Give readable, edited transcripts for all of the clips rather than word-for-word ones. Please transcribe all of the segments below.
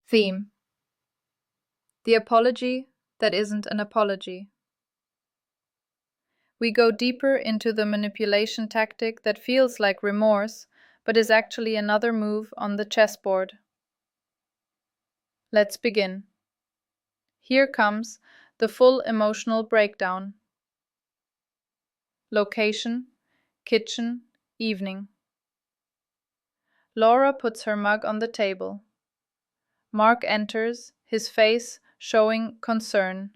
Theme: the apology that isn't an apology. We go deeper into the manipulation tactic that feels like remorse, but is actually another move on the chessboard. Let's begin. Here comes the full emotional breakdown. Location: kitchen, evening. Laura puts her mug on the table. Mark enters, his face showing concern.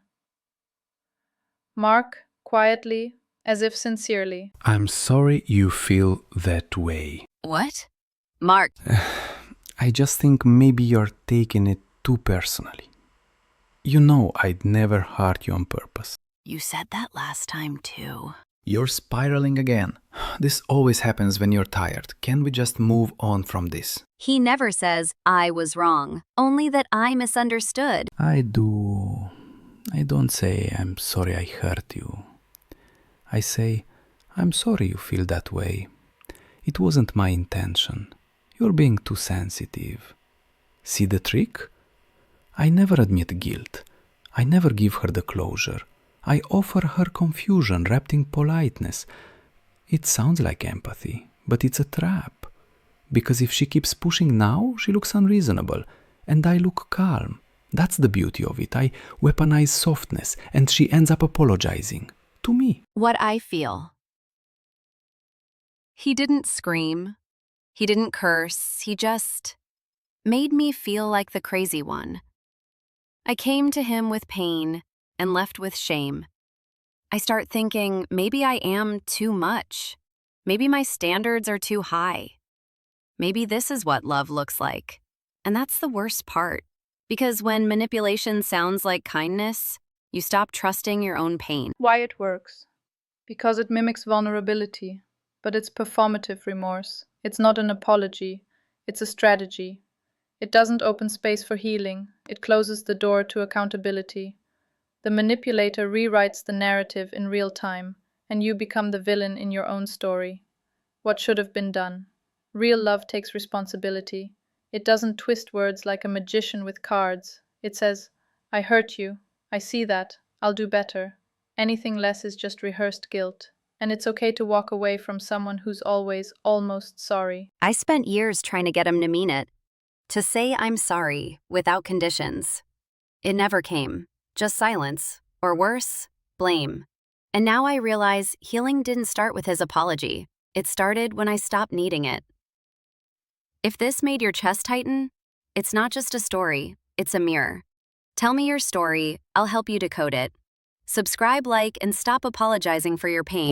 Mark, quietly, as if sincerely. I'm sorry you feel that way. What? Mark. I just think maybe you're taking it too personally. You know I'd never hurt you on purpose. You said that last time too. You're spiraling again. This always happens when you're tired. Can we just move on from this? He never says, I was wrong, only that I misunderstood. I do. I don't say I'm sorry I hurt you. I say I'm sorry you feel that way. It wasn't my intention. You're being too sensitive. See the trick? I never admit guilt. I never give her the closure. I offer her confusion wrapped in politeness. It sounds like empathy, but it's a trap. Because if she keeps pushing now, she looks unreasonable, and I look calm. That's the beauty of it. I weaponize softness, and she ends up apologizing. To me. What I feel. He didn't scream. He didn't curse. He just made me feel like the crazy one. I came to him with pain and left with shame. I start thinking maybe I am too much. Maybe my standards are too high. Maybe this is what love looks like. And that's the worst part. Because when manipulation sounds like kindness, you stop trusting your own pain. Why it works? Because it mimics vulnerability, but it's performative remorse. It's not an apology. It's a strategy. It doesn't open space for healing. It closes the door to accountability. The manipulator rewrites the narrative in real time, and you become the villain in your own story. What should have been done? Real love takes responsibility. It doesn't twist words like a magician with cards. It says, I hurt you. I see that. I'll do better. Anything less is just rehearsed guilt. And it's okay to walk away from someone who's always almost sorry. I spent years trying to get him to mean it. To say I'm sorry without conditions. It never came. Just silence. Or worse, blame. And now I realize healing didn't start with his apology. It started when I stopped needing it. If this made your chest tighten, it's not just a story, it's a mirror. Tell me your story, I'll help you decode it. Subscribe, like, and stop apologizing for your pain.